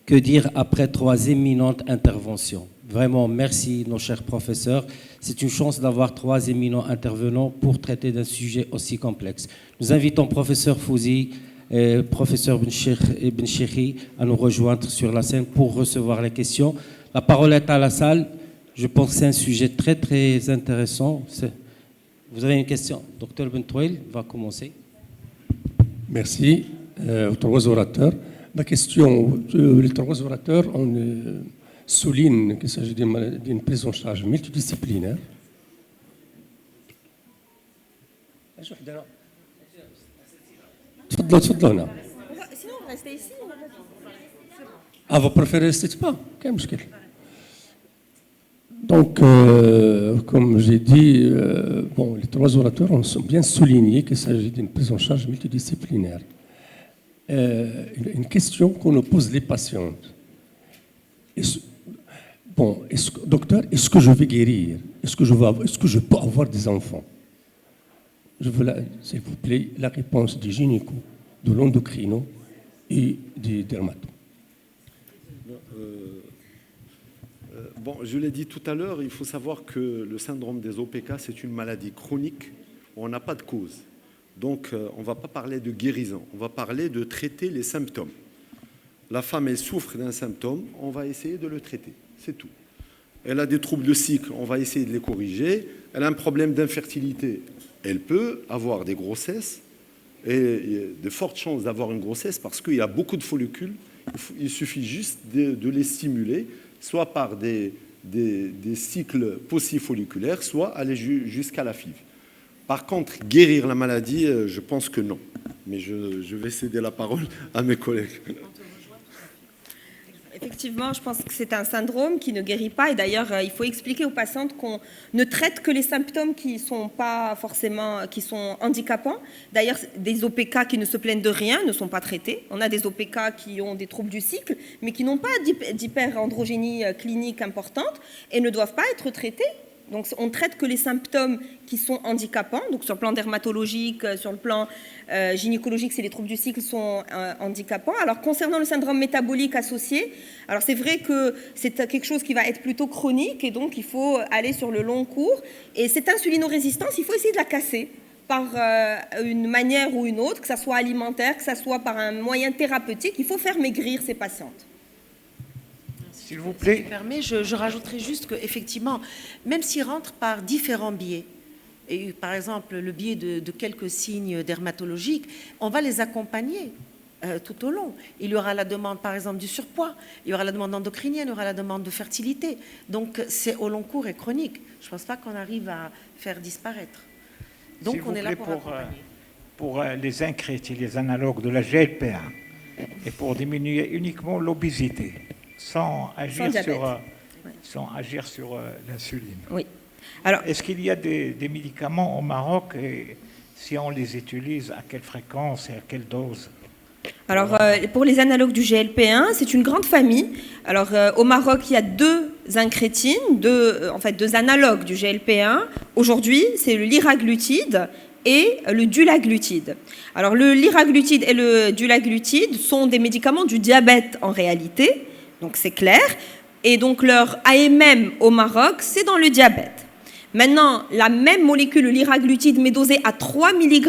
Que dire après 3 éminentes interventions? Vraiment, merci nos chers professeurs. C'est une chance d'avoir 3 éminents intervenants pour traiter d'un sujet aussi complexe. Nous invitons professeur Fouzi et professeur Ben Cheikhi à nous rejoindre sur la scène pour recevoir les questions. La parole est à la salle. Je pense que c'est un sujet très très intéressant. Vous avez une question? Docteur Bentouil va commencer. Merci aux 3 orateurs. La question, les 3 orateurs, on souligne qu'il s'agit d'une prise en charge multidisciplinaire. تفضلوا هنا. Sinon, on va rester ici. Ah, vous préférez rester pas? Quel problème. Donc, comme j'ai dit, bon, les 3 orateurs ont bien souligné qu'il s'agit d'une prise en charge multidisciplinaire. Une question qu'on nous pose les patientes. Docteur, est-ce que je vais guérir? Est-ce que je peux avoir des enfants? Je veux, s'il vous plaît, la réponse du gynéco, de l'endocrino et du dermato. Bon, je l'ai dit tout à l'heure, il faut savoir que le syndrome des OPK, c'est une maladie chronique où on n'a pas de cause. Donc, on ne va pas parler de guérison, on va parler de traiter les symptômes. La femme, elle souffre d'un symptôme, on va essayer de le traiter, c'est tout. Elle a des troubles de cycle, on va essayer de les corriger. Elle a un problème d'infertilité, elle peut avoir des grossesses et il y a de fortes chances d'avoir une grossesse parce qu'il y a beaucoup de follicules. Il suffit juste de les stimuler, soit par des cycles possifolliculaires, soit aller jusqu'à la FIV. Par contre, guérir la maladie, je pense que non. Mais je vais céder la parole à mes collègues. Effectivement, je pense que c'est un syndrome qui ne guérit pas. Et d'ailleurs, il faut expliquer aux patientes qu'on ne traite que les symptômes qui sont pas forcément, qui sont handicapants. D'ailleurs, des OPK qui ne se plaignent de rien ne sont pas traités. On a des OPK qui ont des troubles du cycle, mais qui n'ont pas d'hyperandrogénie clinique importante et ne doivent pas être traités. Donc, on ne traite que les symptômes qui sont handicapants. Donc, sur le plan dermatologique, sur le plan gynécologique, c'est les troubles du cycle sont handicapants. Alors, concernant le syndrome métabolique associé, alors c'est vrai que c'est quelque chose qui va être plutôt chronique et donc il faut aller sur le long cours. Et cette insulinorésistance, il faut essayer de la casser par une manière ou une autre, que ça soit alimentaire, que ça soit par un moyen thérapeutique. Il faut faire maigrir ces patientes. S'il vous plaît. Je rajouterai juste qu'effectivement, même s'ils rentrent par différents biais, et par exemple le biais de quelques signes dermatologiques, on va les accompagner tout au long. Il y aura la demande par exemple du surpoids, il y aura la demande endocrinienne, il y aura la demande de fertilité. Donc c'est au long cours et chronique. Je ne pense pas qu'on arrive à faire disparaître. Donc on est là pour accompagner. Pour les incrétins, les analogues de la GLP-1, et pour diminuer uniquement l'obésité. Sans agir sur l'insuline. Oui. Alors, est-ce qu'il y a des médicaments au Maroc et si on les utilise, à quelle fréquence et à quelle dose? Alors, pour les analogues du GLP-1, c'est une grande famille. Alors, au Maroc, il y a 2 incrétines, 2 analogues du GLP-1. Aujourd'hui, c'est le liraglutide et le dulaglutide. Alors, le liraglutide et le dulaglutide sont des médicaments du diabète en réalité. Donc c'est clair. Et donc leur AMM au Maroc, c'est dans le diabète. Maintenant, la même molécule, le liraglutide, mais dosée à 3 mg,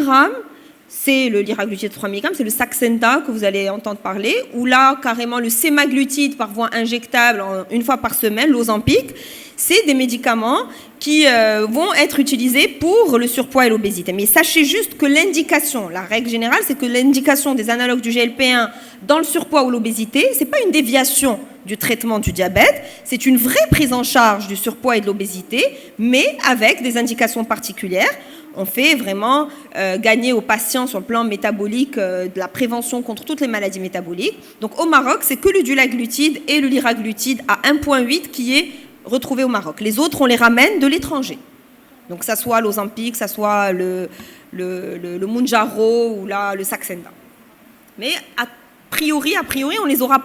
c'est le liraglutide 3 mg, c'est le Saxenda que vous allez entendre parler, ou là, carrément, le sémaglutide par voie injectable une fois par semaine, l'Ozempic, c'est des médicaments qui vont être utilisés pour le surpoids et l'obésité. Mais sachez juste que l'indication, la règle générale, c'est que l'indication des analogues du GLP-1 dans le surpoids ou l'obésité, ce n'est pas une déviation du traitement du diabète, c'est une vraie prise en charge du surpoids et de l'obésité, mais avec des indications particulières. On fait vraiment gagner aux patients sur le plan métabolique de la prévention contre toutes les maladies métaboliques. Donc au Maroc, c'est que le dulaglutide et le liraglutide à 1,8 qui est retrouvé au Maroc. Les autres, on les ramène de l'étranger. Donc que ça soit l'Ozempic, que ça soit le Mounjaro ou là, le Saxenda. Mais a priori, on les aura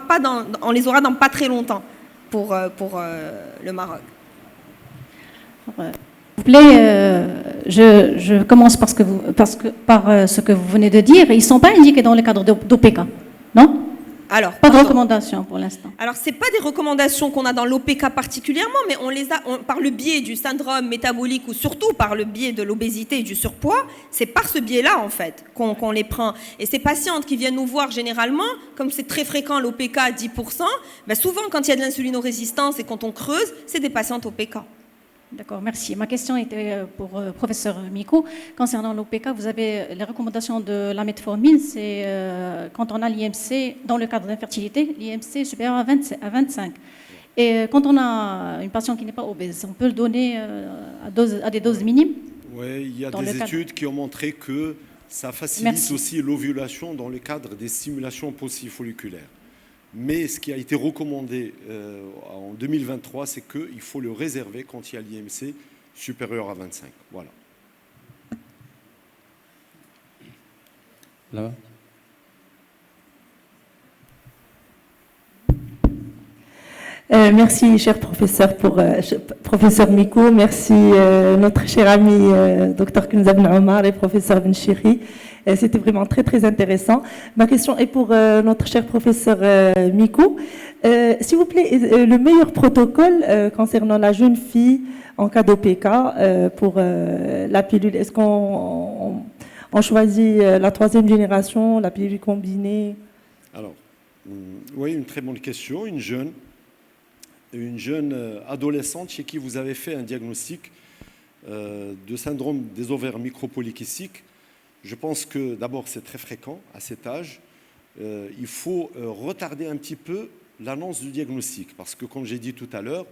dans pas très longtemps pour le Maroc. S'il vous plaît, je commence par ce que vous venez de dire. Ils ne sont pas indiqués dans le cadre d'OPK, non? Alors, Pas de recommandation pour l'instant. Alors, ce n'est pas des recommandations qu'on a dans l'OPK particulièrement, mais on les a par le biais du syndrome métabolique ou surtout par le biais de l'obésité et du surpoids. C'est par ce biais-là, en fait, qu'on les prend. Et ces patientes qui viennent nous voir généralement, comme c'est très fréquent l'OPK à 10%, ben souvent, quand il y a de l'insulinorésistance et quand on creuse, c'est des patientes OPK. D'accord, merci. Ma question était pour professeur Micou. Concernant l'OPK, vous avez les recommandations de la metformine, c'est quand on a l'IMC, dans le cadre d'infertilité, l'IMC est supérieur à 25. Et quand on a une patiente qui n'est pas obèse, on peut le donner à des doses minimes? Oui, il y a des études qui ont montré que ça facilite aussi l'ovulation dans le cadre des stimulations paucifolliculaires. Mais ce qui a été recommandé en 2023, c'est qu'il faut le réserver quand il y a l'IMC supérieur à 25. Voilà. Là. Merci, cher professeur, professeur Micou. Merci, notre cher ami, docteur Kenza Ben Omar et professeur Ben Chiri. C'était vraiment très, très intéressant. Ma question est pour notre cher professeur Micou. S'il vous plaît, le meilleur protocole concernant la jeune fille en cas d'OPK pour la pilule, est-ce qu'on choisit la 3e génération, la pilule combinée? Alors, oui, une très bonne question. Une jeune adolescente chez qui vous avez fait un diagnostic de syndrome des ovaires micropolykystiques. Je pense que d'abord c'est très fréquent à cet âge. Il faut retarder un petit peu l'annonce du diagnostic parce que comme j'ai dit tout à l'heure,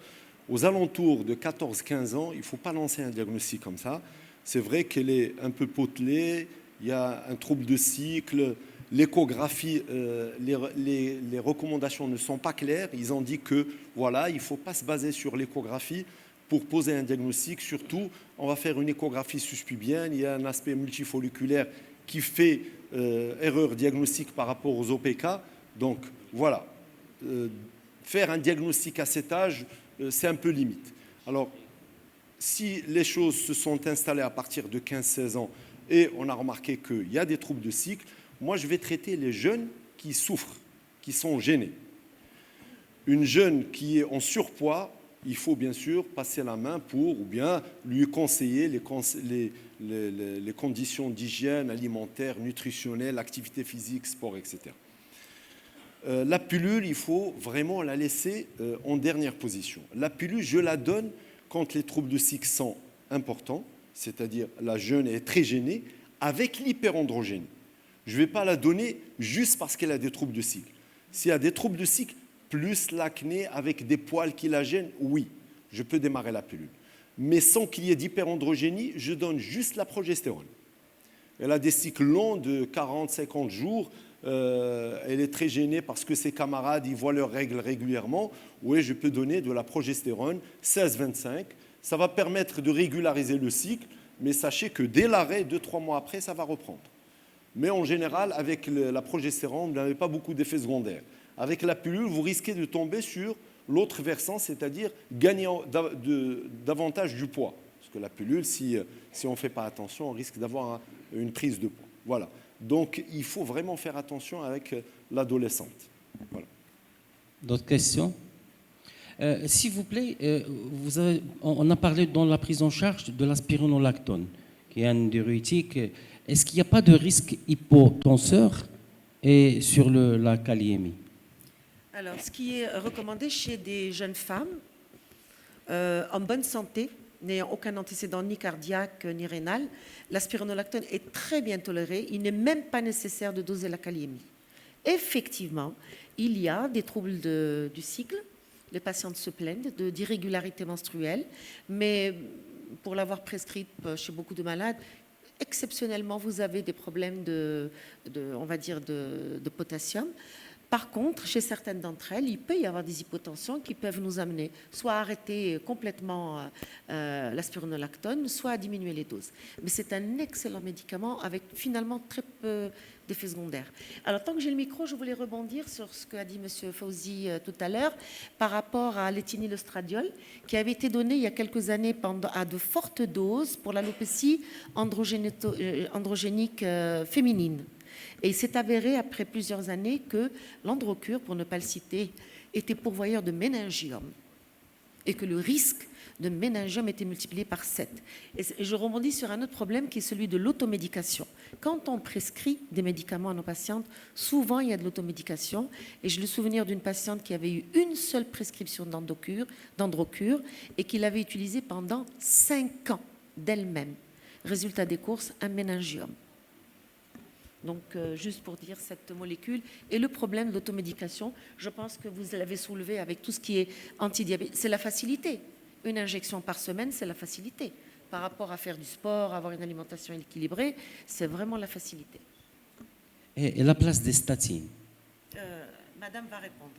aux alentours de 14-15 ans, il ne faut pas lancer un diagnostic comme ça. C'est vrai qu'elle est un peu potelée, il y a un trouble de cycle, l'échographie, les recommandations ne sont pas claires. Ils ont dit que voilà, il ne faut pas se baser sur l'échographie pour poser un diagnostic. Surtout, on va faire une échographie suspubienne. Il y a un aspect multifolliculaire qui fait erreur diagnostique par rapport aux OPK. Donc, voilà. Faire un diagnostic à cet âge, c'est un peu limite. Alors, si les choses se sont installées à partir de 15-16 ans et on a remarqué qu'il y a des troubles de cycle, moi, je vais traiter les jeunes qui souffrent, qui sont gênés. Une jeune qui est en surpoids, il faut bien sûr passer la main pour, ou bien lui conseiller les conditions d'hygiène alimentaire, nutritionnelle, activité physique, sport, etc. La pilule, il faut vraiment la laisser en dernière position. La pilule, je la donne quand les troubles de cycle sont importants, c'est-à-dire la jeune est très gênée, avec l'hyperandrogénie. Je ne vais pas la donner juste parce qu'elle a des troubles de cycle. S'il y a des troubles de cycle, plus l'acné avec des poils qui la gênent, oui, je peux démarrer la pilule. Mais sans qu'il y ait d'hyperandrogénie, je donne juste la progestérone. Elle a des cycles longs de 40-50 jours. Elle est très gênée parce que ses camarades ils voient leurs règles régulièrement. Oui, je peux donner de la progestérone 16-25. Ça va permettre de régulariser le cycle, mais sachez que dès l'arrêt, 2-3 mois après, ça va reprendre. Mais en général, avec la progestérone, vous n'avez pas beaucoup d'effets secondaires. Avec la pilule, vous risquez de tomber sur l'autre versant, c'est-à-dire gagner davantage du poids. Parce que la pilule, si on ne fait pas attention, on risque d'avoir une prise de poids. Voilà. Donc, il faut vraiment faire attention avec l'adolescente. Voilà. D'autres questions? S'il vous plaît, on a parlé dans la prise en charge de la spironolactone, qui est un diurétique. Est-ce qu'il n'y a pas de risque hypotenseur et sur la kaliémie? Alors, ce qui est recommandé chez des jeunes femmes en bonne santé, n'ayant aucun antécédent ni cardiaque ni rénal, la spironolactone est très bien tolérée. Il n'est même pas nécessaire de doser la kaliémie. Effectivement, il y a des troubles du cycle. Les patientes se plaignent d'irrégularité menstruelle, mais pour l'avoir prescrite chez beaucoup de malades, exceptionnellement, vous avez des problèmes de potassium. Par contre, chez certaines d'entre elles, il peut y avoir des hypotensions qui peuvent nous amener soit à arrêter complètement la spironolactone, soit à diminuer les doses. Mais c'est un excellent médicament avec finalement très peu d'effets secondaires. Alors, tant que j'ai le micro, je voulais rebondir sur ce qu'a dit M. Fawzi tout à l'heure par rapport à l'éthénylestradiol qui avait été donné il y a quelques années à de fortes doses pour l'alopécie androgénique féminine. Et il s'est avéré, après plusieurs années, que l'Androcur, pour ne pas le citer, était pourvoyeur de méningiome et que le risque de méningiome était multiplié par 7. Et je rebondis sur un autre problème qui est celui de l'automédication. Quand on prescrit des médicaments à nos patientes, souvent il y a de l'automédication. Et j'ai le souvenir d'une patiente qui avait eu une seule prescription d'Androcur et qui l'avait utilisée pendant 5 ans d'elle-même. Résultat des courses, un méningiome. Donc, juste pour dire cette molécule. Et le problème de l'automédication, je pense que vous l'avez soulevé avec tout ce qui est antidiabète, c'est la facilité. Une injection par semaine, c'est la facilité. Par rapport à faire du sport, avoir une alimentation équilibrée, c'est vraiment la facilité. Et la place des statines? Madame va répondre.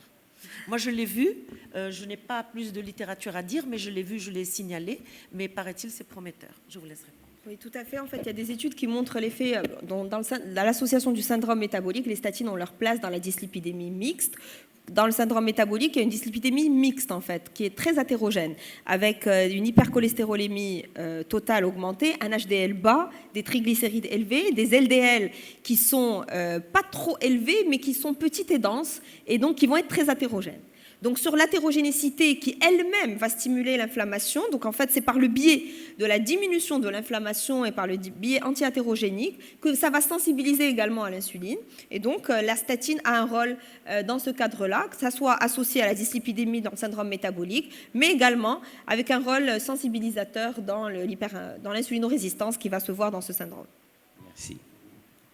Moi, je l'ai vu. Je n'ai pas plus de littérature à dire, mais je l'ai vu, je l'ai signalé. Mais paraît-il, c'est prometteur. Je vous laisse répondre. Oui, tout à fait. En fait, il y a des études qui montrent l'effet dans l'association du syndrome métabolique. Les statines ont leur place dans la dyslipidémie mixte. Dans le syndrome métabolique, il y a une dyslipidémie mixte, en fait, qui est très hétérogène, avec une hypercholestérolémie totale augmentée, un HDL bas, des triglycérides élevés, des LDL qui sont pas trop élevés, mais qui sont petites et denses, et donc qui vont être très hétérogènes. Donc sur l'hétérogénécité qui elle-même va stimuler l'inflammation, donc en fait c'est par le biais de la diminution de l'inflammation et par le biais anti-hétérogénique que ça va sensibiliser également à l'insuline. Et donc la statine a un rôle dans ce cadre-là, que ça soit associé à la dyslipidémie dans le syndrome métabolique, mais également avec un rôle sensibilisateur dans l'insulinorésistance qui va se voir dans ce syndrome. Merci.